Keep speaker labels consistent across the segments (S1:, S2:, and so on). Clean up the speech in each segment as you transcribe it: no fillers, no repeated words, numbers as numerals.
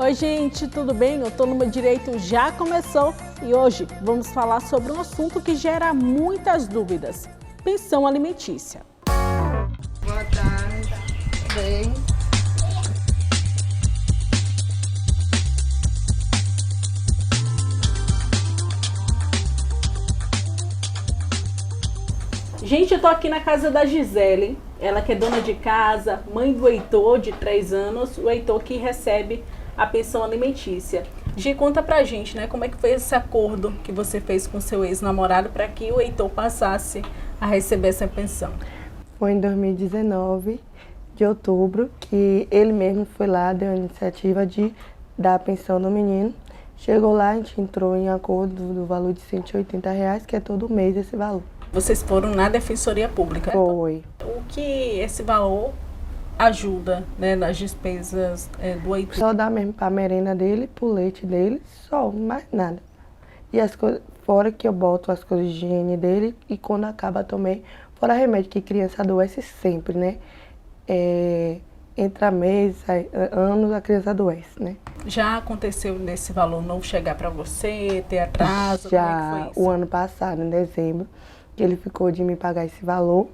S1: Oi gente, tudo bem? O Tô no Meu Direito já começou e hoje vamos falar sobre um assunto que gera muitas dúvidas: pensão alimentícia.
S2: Boa tarde. Bem.
S1: Gente, eu tô aqui na casa da Gisele, ela que é dona de casa, mãe do Heitor, de 3 anos, o Heitor que recebe a pensão alimentícia. Gi, conta pra gente, né, como é que foi esse acordo que você fez com seu ex-namorado para que o Heitor passasse a receber essa pensão?
S2: Foi em 2019, de outubro, que ele mesmo foi lá, deu a iniciativa de dar a pensão do menino. Chegou lá, a gente entrou em acordo do valor de R$ 180, que é todo mês esse valor.
S1: Vocês foram na Defensoria Pública.
S2: Foi.
S1: O que esse valor ajuda, né, nas despesas do Heitor?
S2: Só dá mesmo pra merenda dele, pro leite dele, só, mais nada. E as coisas, fora que eu boto as coisas de higiene dele e quando acaba também, fora remédio que criança adoece sempre, né? Entra mês, anos, a criança adoece, né?
S1: Já aconteceu desse valor não chegar para você, ter atraso?
S2: Já
S1: como é que foi isso?
S2: o ano passado, em dezembro, que ele ficou de me pagar esse valor,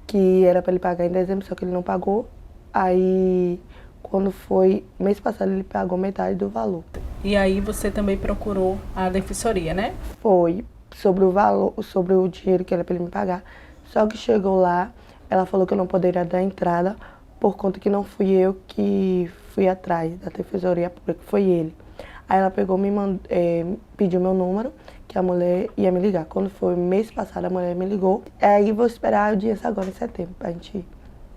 S2: que era para ele pagar em dezembro, só que ele não pagou. Aí, quando foi mês passado, ele pagou metade do valor.
S1: E aí você também procurou a Defensoria, né?
S2: Foi sobre o valor, sobre o dinheiro que era para ele me pagar. Só que chegou lá, ela falou que eu não poderia dar entrada, por conta que não fui eu que fui atrás da Defensoria Pública, foi ele. Aí ela pegou, pediu meu número, que a mulher ia me ligar. Quando foi mês passado, a mulher me ligou. Aí vou esperar o dia agora, em setembro, pra gente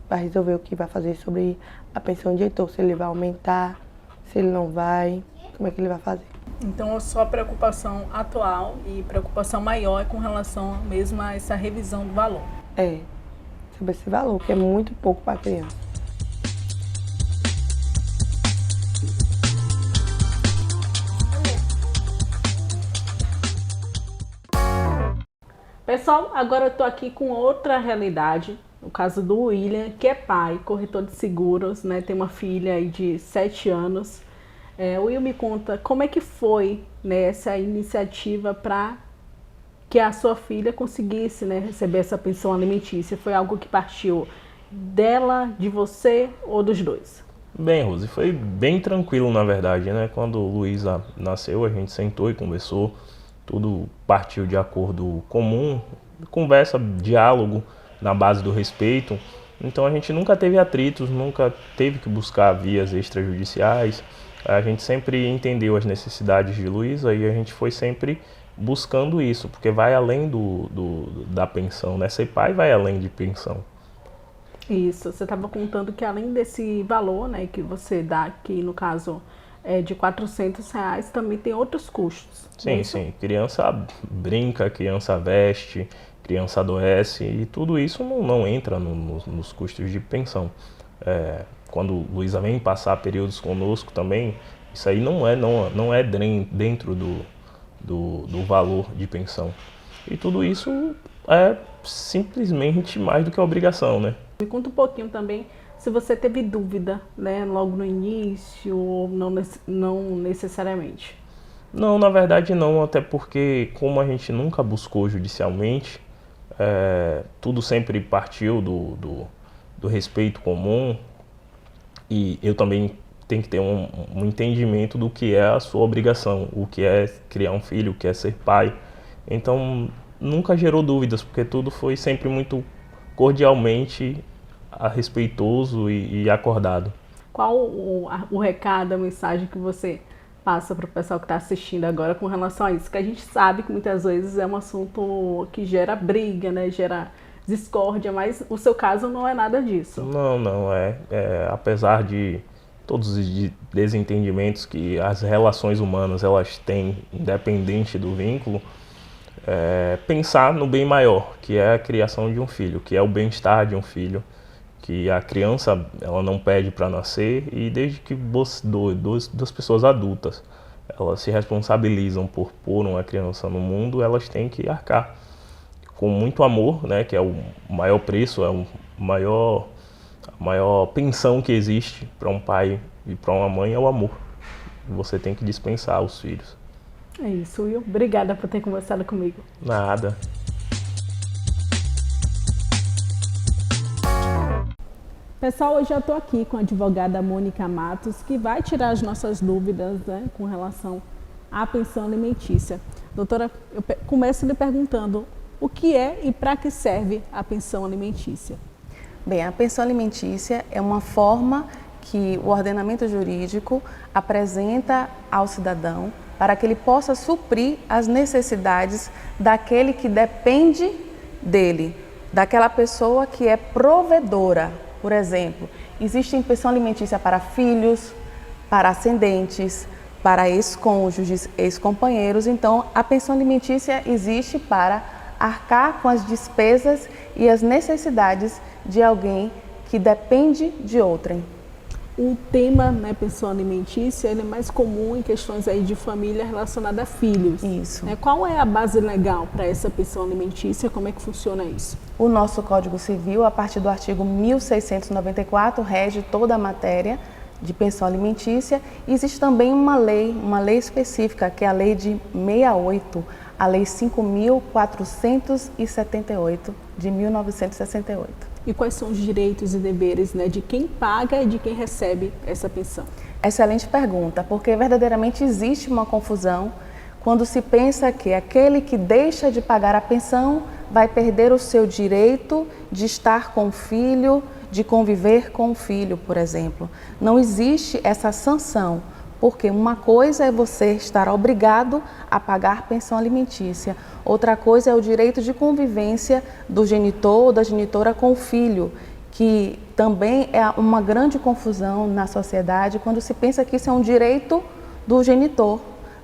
S2: vai resolver o que vai fazer sobre a pensão de Heitor, se ele vai aumentar, se ele não vai, como é que ele vai fazer.
S1: Então a sua preocupação atual e preocupação maior é com relação mesmo a essa revisão do valor.
S2: Sobre esse valor, que é muito pouco para criança.
S1: Pessoal, agora eu tô aqui com outra realidade, no caso do William, que é pai, corretor de seguros, né? Tem uma filha aí de 7 anos. O Will, me conta como é que foi, né, essa iniciativa para que a sua filha conseguisse, né, receber essa pensão alimentícia. Foi algo que partiu dela, de você ou dos dois?
S3: Bem, Rose, foi bem tranquilo na verdade, né? Quando Luísa nasceu, a gente sentou e conversou, tudo partiu de acordo comum, conversa, diálogo na base do respeito. Então a gente nunca teve atritos, nunca teve que buscar vias extrajudiciais. A gente sempre entendeu as necessidades de Luísa e a gente foi sempre buscando isso, porque vai além da pensão, né? Ser pai vai além de pensão.
S1: Isso, você estava contando que além desse valor, né, que você dá, que no caso é de R$ 400, também tem outros custos.
S3: Sim, sim. Criança brinca, criança veste, criança adoece e tudo isso não entra nos custos de pensão. Quando Luísa vem passar períodos conosco também, isso aí não é dentro do valor de pensão. E tudo isso é simplesmente mais do que obrigação, né?
S1: Me conta um pouquinho também se você teve dúvida, né, logo no início ou não necessariamente.
S3: Não, na verdade não, até porque como a gente nunca buscou judicialmente, tudo sempre partiu do respeito comum e eu também tenho que ter um entendimento do que é a sua obrigação, o que é criar um filho, o que é ser pai. Então nunca gerou dúvidas, porque tudo foi sempre muito cordialmente respeitoso e acordado.
S1: Qual o recado, a mensagem que você passa para o pessoal que está assistindo agora com relação a isso? Que a gente sabe que muitas vezes é um assunto que gera briga, né? Gera discórdia, mas o seu caso não é nada disso.
S3: Não, apesar de todos os desentendimentos que as relações humanas elas têm, independente do vínculo, pensar no bem maior, que é a criação de um filho, que é o bem-estar de um filho, que a criança ela não pede para nascer e desde que duas pessoas adultas elas se responsabilizam por pôr uma criança no mundo, elas têm que arcar com muito amor, né, que é o maior preço, a maior pensão que existe para um pai e para uma mãe é o amor. você tem que dispensar os filhos.
S1: É isso, Will. Obrigada por ter conversado comigo.
S3: Nada.
S1: Pessoal, hoje eu estou aqui com a advogada Mônica Matos, que vai tirar as nossas dúvidas, né, com relação à pensão alimentícia. Doutora, eu começo lhe perguntando o que é e para que serve a pensão alimentícia?
S4: Bem, a pensão alimentícia é uma forma que o ordenamento jurídico apresenta ao cidadão para que ele possa suprir as necessidades daquele que depende dele, daquela pessoa que é provedora. Por exemplo, existe pensão alimentícia para filhos, para ascendentes, para ex-cônjuges, ex-companheiros. Então, a pensão alimentícia existe para arcar com as despesas e as necessidades de alguém que depende de outrem.
S1: O tema, né, pensão alimentícia, ele é mais comum em questões aí de família relacionada a filhos.
S4: Isso.
S1: Qual é a base legal para essa pensão alimentícia? Como é que funciona isso?
S4: O nosso Código Civil, a partir do artigo 1694, rege toda a matéria de pensão alimentícia. Existe também uma lei específica, que é a Lei de 68, a Lei 5.478 de 1968.
S1: E quais são os direitos e deveres, né, de quem paga e de quem recebe essa pensão?
S4: Excelente pergunta, porque verdadeiramente existe uma confusão quando se pensa que aquele que deixa de pagar a pensão vai perder o seu direito de estar com o filho, de conviver com o filho, por exemplo. Não existe essa sanção, porque uma coisa é você estar obrigado a pagar pensão alimentícia, outra coisa é o direito de convivência do genitor ou da genitora com o filho, que também é uma grande confusão na sociedade quando se pensa que isso é um direito do genitor.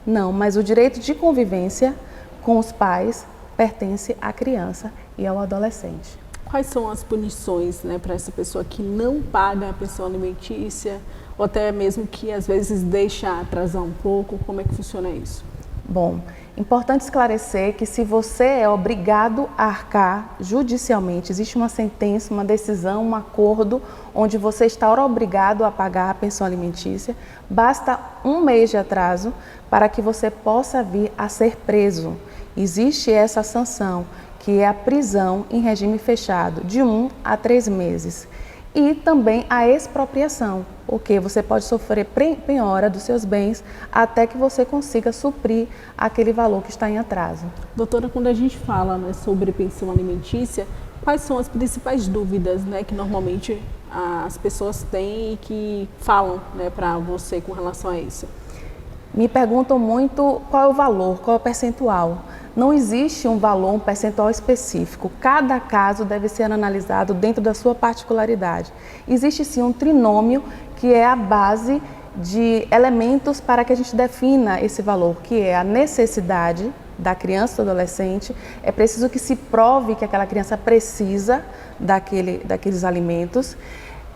S4: Não, mas o direito de convivência com os pais pertence à criança e ao adolescente.
S1: Quais são as punições, né, para essa pessoa que não paga a pensão alimentícia, ou até mesmo que às vezes deixa atrasar um pouco? Como é que funciona isso?
S4: Bom, importante esclarecer que se você é obrigado a arcar judicialmente, existe uma sentença, uma decisão, um acordo onde você está obrigado a pagar a pensão alimentícia, basta 1 mês de atraso para que você possa vir a ser preso. Existe essa sanção, que é a prisão em regime fechado, de 1 a 3 meses. E também a expropriação, porque você pode sofrer penhora dos seus bens até que você consiga suprir aquele valor que está em atraso.
S1: Doutora, quando a gente fala, né, sobre pensão alimentícia, quais são as principais dúvidas, né, que normalmente as pessoas têm e que falam, né, para você com relação a isso?
S4: Me perguntam muito qual é o valor, qual é o percentual. Não existe um valor, um percentual específico. Cada caso deve ser analisado dentro da sua particularidade. Existe sim um trinômio que é a base de elementos para que a gente defina esse valor, que é a necessidade da criança ou do adolescente. É preciso que se prove que aquela criança precisa daqueles alimentos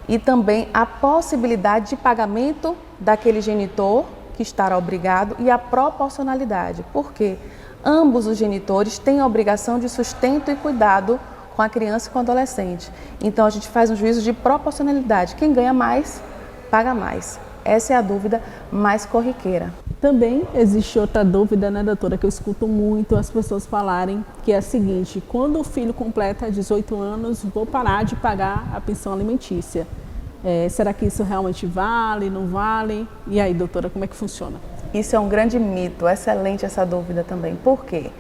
S4: e também a possibilidade de pagamento daquele genitor que estará obrigado e a proporcionalidade. Por quê? Ambos os genitores têm a obrigação de sustento e cuidado com a criança e com o adolescente. Então a gente faz um juízo de proporcionalidade. Quem ganha mais, paga mais. Essa é a dúvida mais corriqueira.
S1: Também existe outra dúvida, né, doutora, que eu escuto muito as pessoas falarem, que é a seguinte: quando o filho completa 18 anos, vou parar de pagar a pensão alimentícia. Será que isso realmente vale, não vale? E aí, doutora, como é que funciona?
S4: Isso é um grande mito, excelente essa dúvida também. Por quê?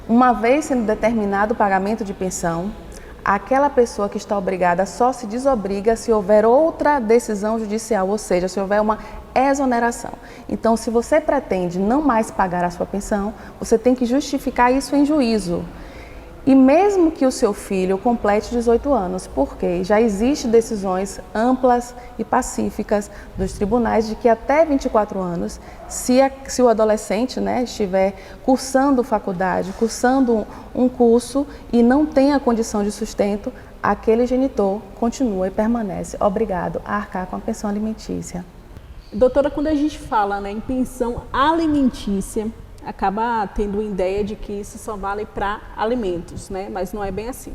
S4: Uma vez sendo determinado o pagamento de pensão, aquela pessoa que está obrigada só se desobriga se houver outra decisão judicial, ou seja, se houver uma exoneração. Então, se você pretende não mais pagar a sua pensão, você tem que justificar isso em juízo. E mesmo que o seu filho complete 18 anos, porque já existem decisões amplas e pacíficas dos tribunais de que até 24 anos, se o adolescente, né, estiver cursando faculdade, cursando um curso e não tem a condição de sustento, aquele genitor continua e permanece obrigado a arcar com a pensão alimentícia.
S1: Doutora, quando a gente fala, né, em pensão alimentícia, acaba tendo a ideia de que isso só vale para alimentos, né? Mas não é bem assim.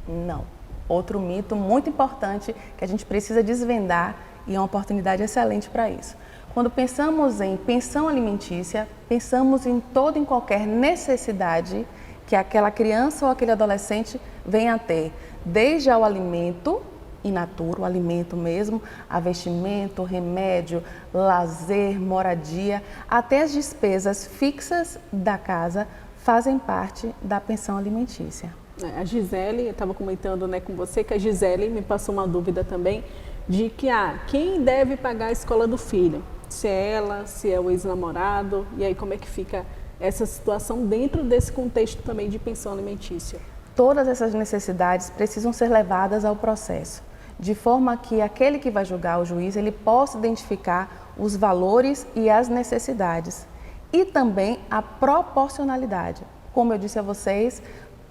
S4: Não. Outro mito muito importante que a gente precisa desvendar e é uma oportunidade excelente para isso. Quando pensamos em pensão alimentícia, pensamos em toda e qualquer necessidade que aquela criança ou aquele adolescente venha a ter, desde ao alimento in natura, o alimento mesmo, a vestimento, remédio, lazer, moradia, até as despesas fixas da casa fazem parte da pensão alimentícia.
S1: A Gisele, eu estava comentando, né, com você, que a Gisele me passou uma dúvida também de que quem deve pagar a escola do filho? Se é ela, se é o ex-namorado, e aí como é que fica essa situação dentro desse contexto também de pensão alimentícia?
S4: Todas essas necessidades precisam ser levadas ao processo, de forma que aquele que vai julgar, o juiz, ele possa identificar os valores e as necessidades e também a proporcionalidade. Como eu disse a vocês,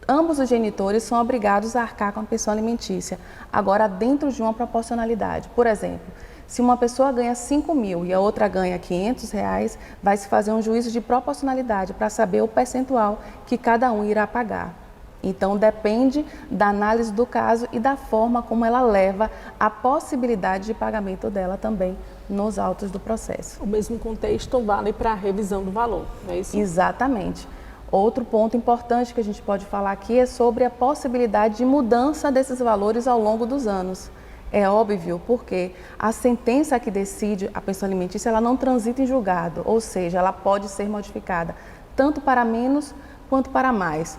S4: ambos os genitores são obrigados a arcar com a pensão alimentícia, agora dentro de uma proporcionalidade. Por exemplo, se uma pessoa ganha 5 mil e a outra ganha R$500, vai se fazer um juízo de proporcionalidade para saber o percentual que cada um irá pagar. Então, depende da análise do caso e da forma como ela leva a possibilidade de pagamento dela também nos autos do processo.
S1: O mesmo contexto vale para a revisão do valor, não é isso?
S4: Exatamente. Outro ponto importante que a gente pode falar aqui é sobre a possibilidade de mudança desses valores ao longo dos anos. É óbvio, porque a sentença que decide a pensão alimentícia, ela não transita em julgado, ou seja, ela pode ser modificada tanto para menos quanto para mais,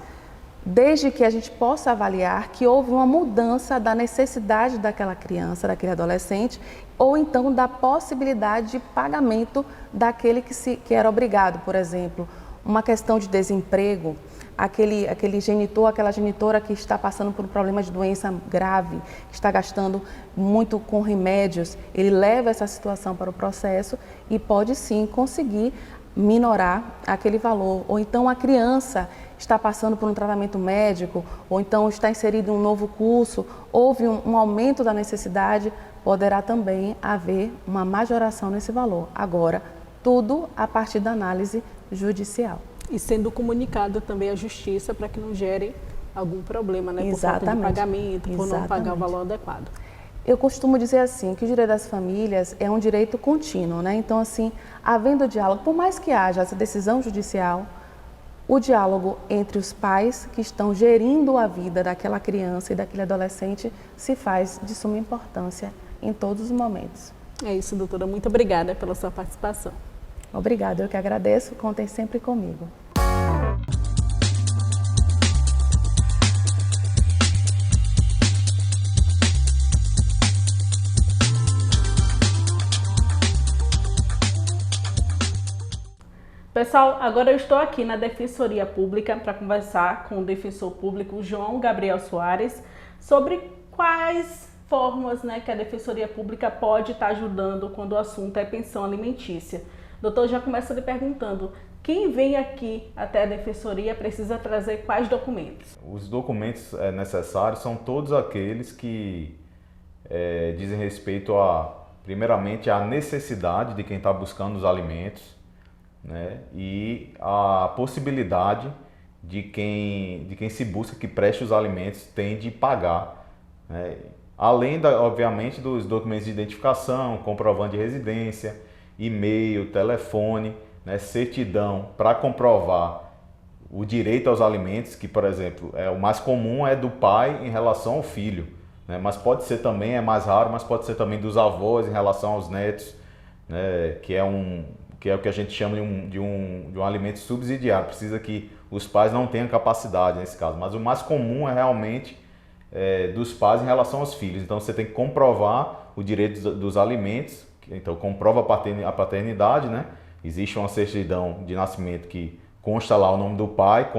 S4: desde que a gente possa avaliar que houve uma mudança da necessidade daquela criança, daquele adolescente, ou então da possibilidade de pagamento daquele que era obrigado, por exemplo, uma questão de desemprego, aquele genitor, aquela genitora que está passando por um problema de doença grave, que está gastando muito com remédios, ele leva essa situação para o processo e pode sim conseguir minorar aquele valor. Ou então a criança está passando por um tratamento médico, ou então está inserido em um novo curso, houve um aumento da necessidade, poderá também haver uma majoração nesse valor. Agora, tudo a partir da análise judicial.
S1: E sendo comunicado também à justiça para que não gere algum problema, né? Por falta de pagamento, por não pagar o valor adequado.
S4: Eu costumo dizer assim, que o direito das famílias é um direito contínuo, né? Então, assim, havendo diálogo, por mais que haja essa decisão judicial, o diálogo entre os pais que estão gerindo a vida daquela criança e daquele adolescente se faz de suma importância em todos os momentos.
S1: É isso, doutora. Muito obrigada pela sua participação.
S4: Obrigada, eu que agradeço. Contem sempre comigo.
S1: Pessoal, agora eu estou aqui na Defensoria Pública para conversar com o defensor público João Gabriel Soares sobre quais formas, né, que a Defensoria Pública pode estar ajudando quando o assunto é pensão alimentícia. Doutor, já começa lhe perguntando, quem vem aqui até a Defensoria precisa trazer quais documentos?
S5: Os documentos necessários são todos aqueles que dizem respeito primeiramente, à necessidade de quem está buscando os alimentos, né, e a possibilidade de quem se busca que preste os alimentos tem de pagar, né, além, obviamente, dos documentos de identificação, comprovante de residência, e-mail, telefone, né, certidão para comprovar o direito aos alimentos, que, por exemplo, o mais comum é do pai em relação ao filho, né, mas pode ser também, é mais raro, mas pode ser também dos avós em relação aos netos, né, que é o que a gente chama de um alimento subsidiário. Precisa que os pais não tenham capacidade nesse caso, mas o mais comum é realmente dos pais em relação aos filhos. Então você tem que comprovar o direito dos alimentos, então comprova a paternidade, né? Existe uma certidão de nascimento que consta lá o nome do pai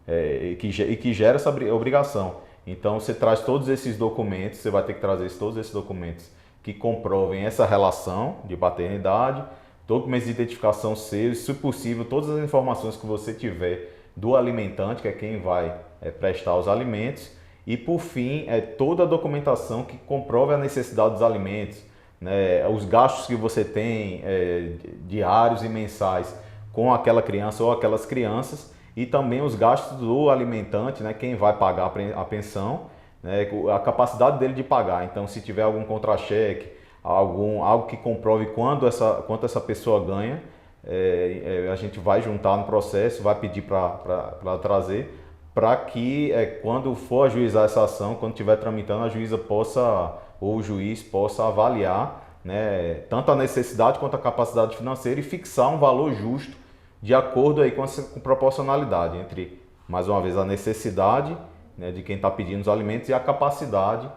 S5: e que gera essa obrigação. Então você traz todos esses documentos, você vai ter que trazer todos esses documentos que comprovem essa relação de paternidade, documentos de identificação seus, se possível, todas as informações que você tiver do alimentante, que é quem vai prestar os alimentos, e por fim, toda a documentação que comprove a necessidade dos alimentos, né, os gastos que você tem diários e mensais com aquela criança ou aquelas crianças, e também os gastos do alimentante, né, quem vai pagar a pensão, né, a capacidade dele de pagar. Então, se tiver algum contra-cheque, algo que comprove quanto essa pessoa ganha, a gente vai juntar no processo, vai pedir para trazer, para que quando for ajuizar essa ação, quando estiver tramitando, a juíza possa, ou o juiz possa avaliar, né, tanto a necessidade quanto a capacidade financeira e fixar um valor justo de acordo aí com proporcionalidade entre, mais uma vez, a necessidade, né, de quem está pedindo os alimentos e a capacidade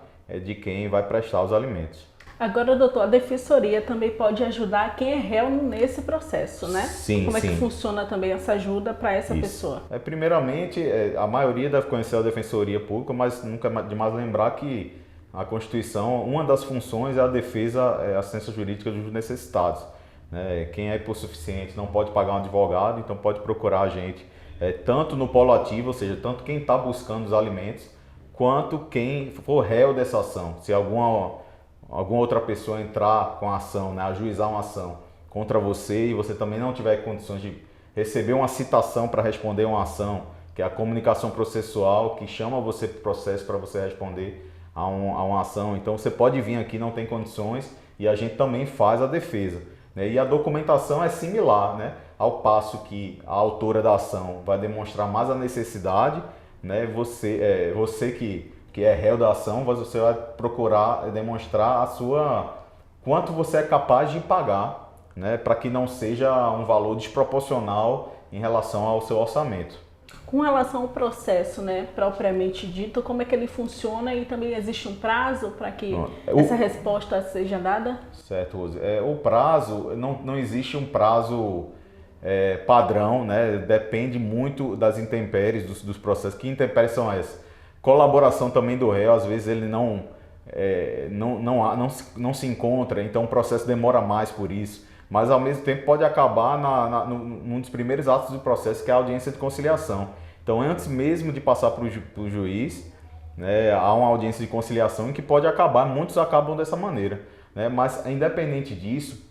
S5: de quem vai prestar os alimentos.
S1: Agora, doutor, a defensoria também pode ajudar quem é réu nesse processo, né?
S5: Sim,
S1: Como
S5: sim.
S1: é que funciona também essa ajuda para essa pessoa?
S5: Primeiramente, a maioria deve conhecer a defensoria pública, mas nunca é demais lembrar que a Constituição, uma das funções é a defesa, a assistência jurídica dos necessitados. Né? Quem é hipossuficiente não pode pagar um advogado, então pode procurar a gente, tanto no polo ativo, ou seja, tanto quem está buscando os alimentos, quanto quem for réu dessa ação. Se alguma outra pessoa entrar com a ação, né, ajuizar uma ação contra você e você também não tiver condições de receber uma citação para responder uma ação, que é a comunicação processual, que chama você para o processo para você responder a uma ação. Então você pode vir aqui, não tem condições, e a gente também faz a defesa. Né? E a documentação é similar, né? Ao passo que a autora da ação vai demonstrar mais a necessidade, né? Você que é réu da ação, você vai procurar demonstrar quanto você é capaz de pagar, né, para que não seja um valor desproporcional em relação ao seu orçamento.
S1: Com relação ao processo, né, propriamente dito, como é que ele funciona e também existe um prazo para que essa resposta seja dada?
S5: Certo, Rose. O prazo, não existe um prazo padrão, né, depende muito das intempéries, dos processos. Que intempéries são essas? Colaboração também do réu, às vezes ele não se encontra, então o processo demora mais por isso, mas ao mesmo tempo pode acabar num dos primeiros atos do processo, que é a audiência de conciliação. Então antes mesmo de passar para o juiz, né, há uma audiência de conciliação em que pode acabar, muitos acabam dessa maneira. Né, mas independente disso,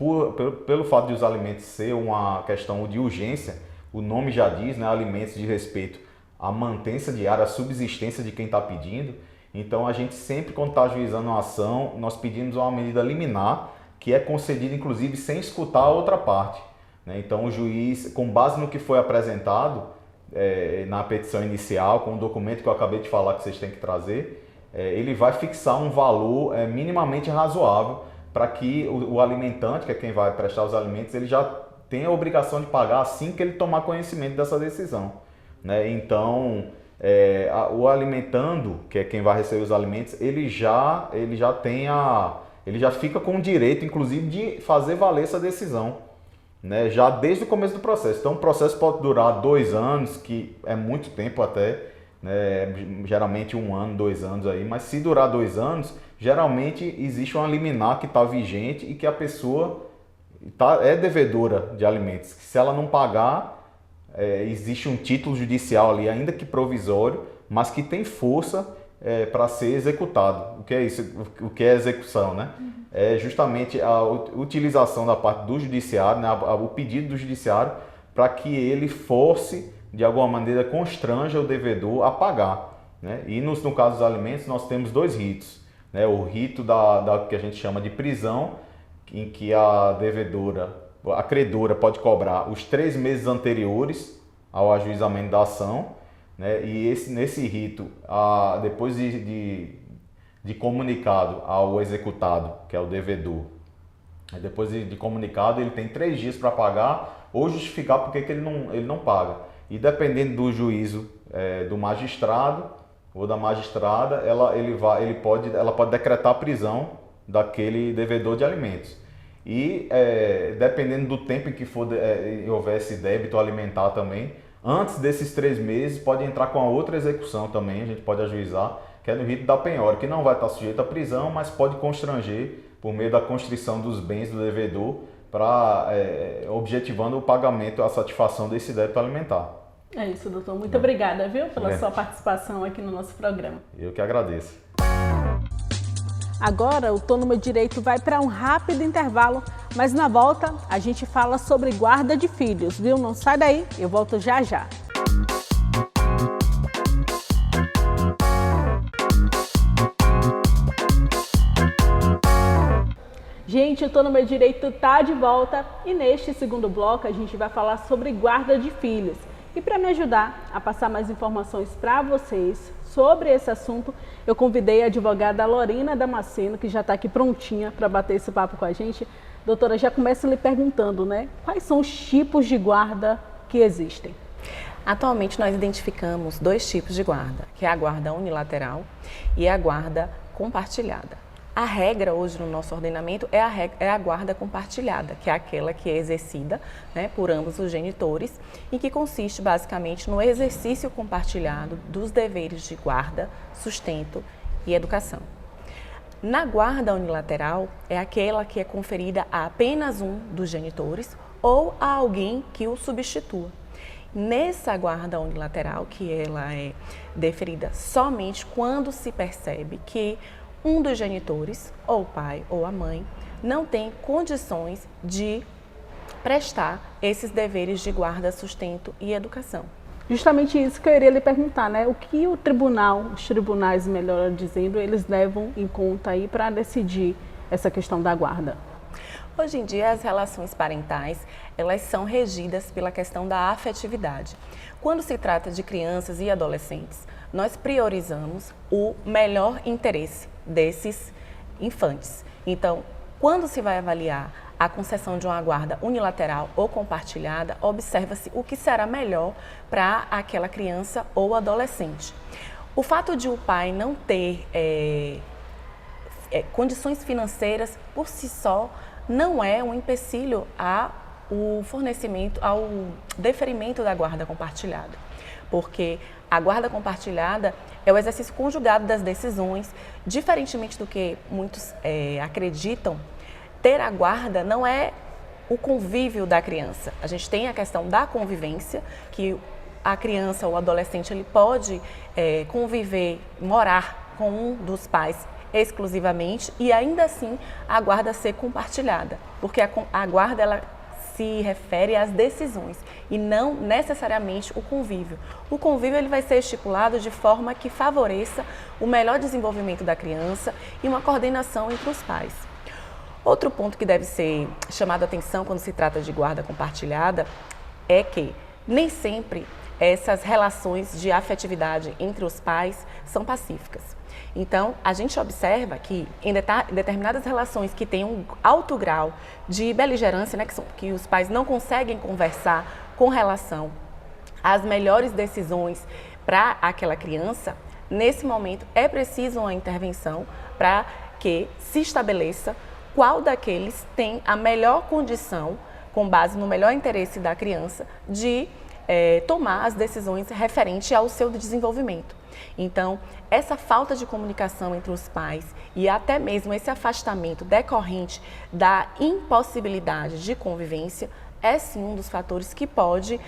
S5: pelo fato de os alimentos ser uma questão de urgência, o nome já diz, né, alimentos de respeito a mantença diária, a subsistência de quem está pedindo. Então a gente sempre, quando está ajuizando uma ação, nós pedimos uma medida liminar, que é concedida inclusive sem escutar a outra parte. Né? Então o juiz, com base no que foi apresentado na petição inicial, com o documento que eu acabei de falar que vocês têm que trazer, ele vai fixar um valor minimamente razoável para que o alimentante, que é quem vai prestar os alimentos, ele já tenha a obrigação de pagar assim que ele tomar conhecimento dessa decisão. Né? Então, o alimentando, que é quem vai receber os alimentos, ele já fica com o direito, inclusive, de fazer valer essa decisão, né? Já desde o começo do processo. Então, o processo pode durar 2 anos, que é muito tempo até, né? Geralmente 1 ano, 2 anos aí, mas se durar 2 anos, geralmente existe uma liminar que está vigente e que a pessoa é devedora de alimentos. Se ela não pagar, existe um título judicial ali, ainda que provisório, mas que tem força para ser executado. O que é isso? O que é execução, né? É justamente a utilização da parte do judiciário, né? O pedido do judiciário para que ele force, de alguma maneira, constranja o devedor a pagar. Né? E no caso dos alimentos, nós temos 2 ritos. Né? O rito da que a gente chama de prisão, em que a credora pode cobrar os 3 meses anteriores ao ajuizamento da ação, né? E nesse rito, depois de comunicado ao executado, que é o devedor, depois de comunicado, ele tem 3 dias para pagar ou justificar porque que ele não paga. E dependendo do juízo do magistrado ou da magistrada, ela pode decretar a prisão daquele devedor de alimentos. E dependendo do tempo em que houver esse débito alimentar também, antes desses 3 meses pode entrar com a outra execução também, a gente pode ajuizar, que é no rito da penhora, que não vai estar sujeito à prisão, mas pode constranger por meio da constrição dos bens do devedor, objetivando o pagamento, a satisfação desse débito alimentar.
S1: É isso, doutor. Muito obrigada, viu, pela sua participação aqui no nosso programa.
S5: Eu que agradeço.
S1: Agora o Tô no Meu Direito vai para um rápido intervalo, mas na volta a gente fala sobre guarda de filhos, viu? Não sai daí, eu volto já já. Gente, eu tô no Meu Direito Tá de volta e neste segundo bloco a gente vai falar sobre guarda de filhos. E para me ajudar a passar mais informações para vocês sobre esse assunto, eu convidei a advogada Lorena Damasceno, que já está aqui prontinha para bater esse papo com a gente. Doutora, já começa lhe perguntando, né? Quais são os tipos de guarda que existem?
S6: Atualmente nós identificamos 2 tipos de guarda, que é a guarda unilateral e a guarda compartilhada. A regra hoje no nosso ordenamento é a guarda compartilhada, que é aquela que é exercida, né, por ambos os genitores e que consiste basicamente no exercício compartilhado dos deveres de guarda, sustento e educação. Na guarda unilateral é aquela que é conferida a apenas um dos genitores ou a alguém que o substitua. Nessa guarda unilateral, que ela é deferida somente quando se percebe que um dos genitores, ou o pai ou a mãe, não tem condições de prestar esses deveres de guarda, sustento e educação.
S1: Justamente isso que eu iria lhe perguntar, né? O que os tribunais, melhor dizendo, eles levam em conta aí para decidir essa questão da guarda?
S6: Hoje em dia, as relações parentais, elas são regidas pela questão da afetividade. Quando se trata de crianças e adolescentes, nós priorizamos o melhor interesse desses infantes. Então, quando se vai avaliar a concessão de uma guarda unilateral ou compartilhada, observa-se o que será melhor para aquela criança ou adolescente. O fato de o pai não ter condições financeiras por si só não é um empecilho ao deferimento da guarda compartilhada, porque a guarda compartilhada é o exercício conjugado das decisões, diferentemente do que muitos acreditam. Ter a guarda não é o convívio da criança. A gente tem a questão da convivência, que a criança ou o adolescente ele pode conviver, morar com um dos pais exclusivamente e ainda assim a guarda ser compartilhada, porque a guarda ela se refere às decisões e não necessariamente o convívio. O convívio ele vai ser estipulado de forma que favoreça o melhor desenvolvimento da criança e uma coordenação entre os pais. Outro ponto que deve ser chamado a atenção quando se trata de guarda compartilhada é que nem sempre essas relações de afetividade entre os pais são pacíficas. Então, a gente observa que em determinadas relações que têm um alto grau de beligerância, né, que os pais não conseguem conversar com relação às melhores decisões para aquela criança, nesse momento é preciso uma intervenção para que se estabeleça qual daqueles tem a melhor condição, com base no melhor interesse da criança, de tomar as decisões referentes ao seu desenvolvimento. Então, essa falta de comunicação entre os pais e até mesmo esse afastamento decorrente da impossibilidade de convivência é sim um dos fatores que pode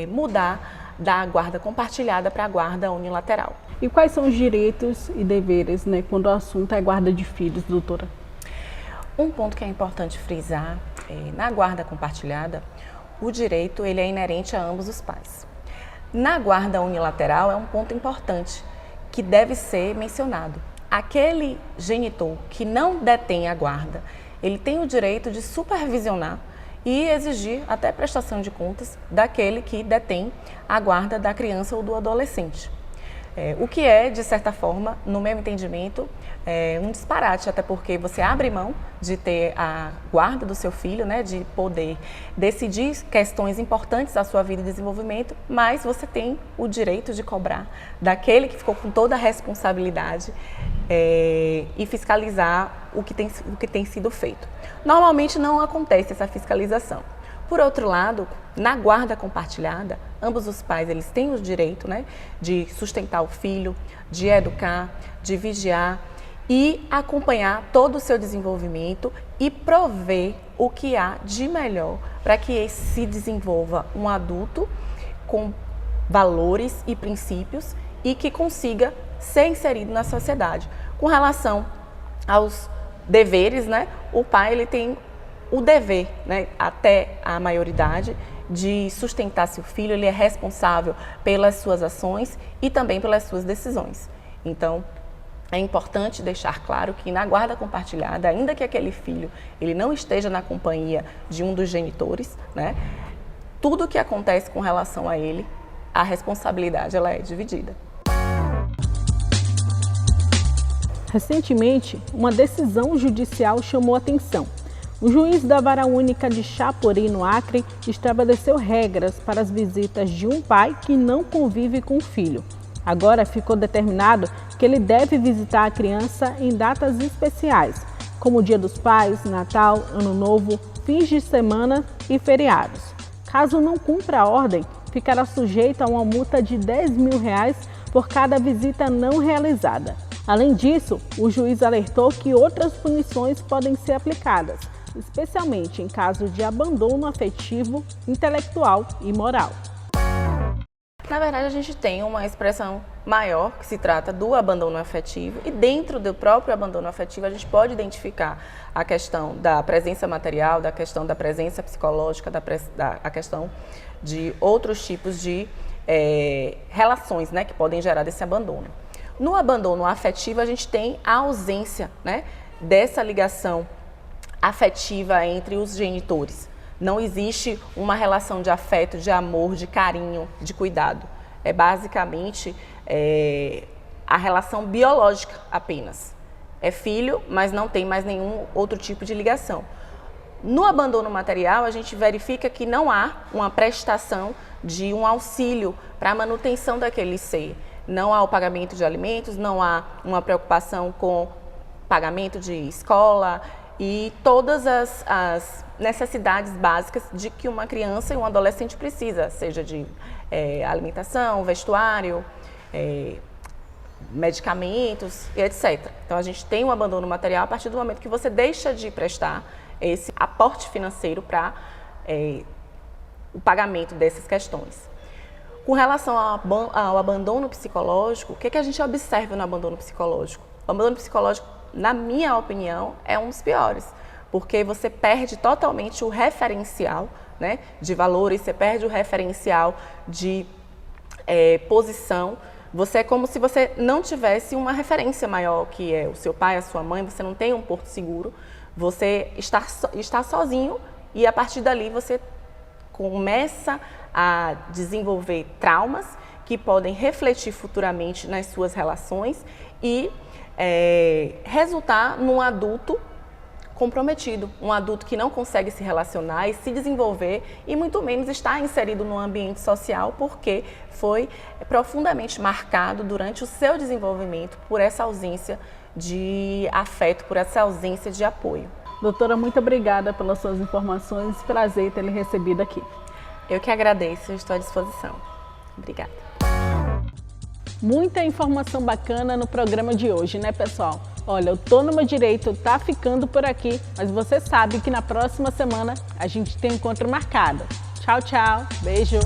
S6: mudar da guarda compartilhada para a guarda unilateral.
S1: E quais são os direitos e deveres, né, quando o assunto é guarda de filhos, doutora?
S6: Um ponto que é importante frisar, na guarda compartilhada, o direito ele é inerente a ambos os pais. Na guarda unilateral é um ponto importante que deve ser mencionado. Aquele genitor que não detém a guarda, ele tem o direito de supervisionar e exigir até prestação de contas daquele que detém a guarda da criança ou do adolescente. O que é, de certa forma, no meu entendimento, um disparate, até porque você abre mão de ter a guarda do seu filho, né, de poder decidir questões importantes da sua vida e desenvolvimento, mas você tem o direito de cobrar daquele que ficou com toda a responsabilidade e fiscalizar o que tem sido feito. Normalmente não acontece essa fiscalização. Por outro lado, na guarda compartilhada, ambos os pais eles têm o direito, né, de sustentar o filho, de educar, de vigiar e acompanhar todo o seu desenvolvimento e prover o que há de melhor para que se desenvolva um adulto com valores e princípios e que consiga ser inserido na sociedade. Com relação aos deveres, né, o pai ele tem o dever, né, até a maioridade, de sustentar seu filho, ele é responsável pelas suas ações e também pelas suas decisões. Então, é importante deixar claro que na guarda compartilhada, ainda que aquele filho ele não esteja na companhia de um dos genitores, né, tudo que acontece com relação a ele, a responsabilidade ela é dividida.
S1: Recentemente, uma decisão judicial chamou atenção. O juiz da Vara Única de Chapuri, no Acre, estabeleceu regras para as visitas de um pai que não convive com o filho. Agora ficou determinado que ele deve visitar a criança em datas especiais, como o Dia dos Pais, Natal, Ano Novo, fins de semana e feriados. Caso não cumpra a ordem, ficará sujeito a uma multa de R$10 mil por cada visita não realizada. Além disso, o juiz alertou que outras punições podem ser aplicadas, especialmente em caso de abandono afetivo, intelectual e moral.
S6: Na verdade, a gente tem uma expressão maior que se trata do abandono afetivo e dentro do próprio abandono afetivo a gente pode identificar a questão da presença material, da questão da presença psicológica, a questão de outros tipos de relações, né, que podem gerar desse abandono. No abandono afetivo, a gente tem a ausência, né, dessa ligação afetiva entre os genitores. Não existe uma relação de afeto, de amor, de carinho, de cuidado. É basicamente a relação biológica apenas. É filho, mas não tem mais nenhum outro tipo de ligação. No abandono material, a gente verifica que não há uma prestação de um auxílio para a manutenção daquele ser. Não há o pagamento de alimentos, não há uma preocupação com pagamento de escola e todas as necessidades básicas de que uma criança e um adolescente precisa, seja de alimentação, vestuário, medicamentos e etc. Então a gente tem um abandono material a partir do momento que você deixa de prestar esse aporte financeiro para o pagamento dessas questões. Com relação ao abandono psicológico, o que a gente observa no abandono psicológico? O abandono psicológico, na minha opinião, é um dos piores, porque você perde totalmente o referencial, né, de valores, você perde o referencial de posição. Você é como se você não tivesse uma referência maior, que é o seu pai, a sua mãe, você não tem um porto seguro, você está sozinho e a partir dali você começa a desenvolver traumas que podem refletir futuramente nas suas relações e resultar num adulto comprometido, um adulto que não consegue se relacionar e se desenvolver e muito menos está inserido no ambiente social porque foi profundamente marcado durante o seu desenvolvimento por essa ausência de afeto, por essa ausência de apoio.
S1: Doutora, muito obrigada pelas suas informações, prazer ter lhe recebido aqui.
S6: Eu que agradeço, estou à disposição. Obrigada.
S1: Muita informação bacana no programa de hoje, né, pessoal? Olha, o Tô no Meu Direito tá ficando por aqui, mas você sabe que na próxima semana a gente tem um encontro marcado. Tchau, tchau, beijo!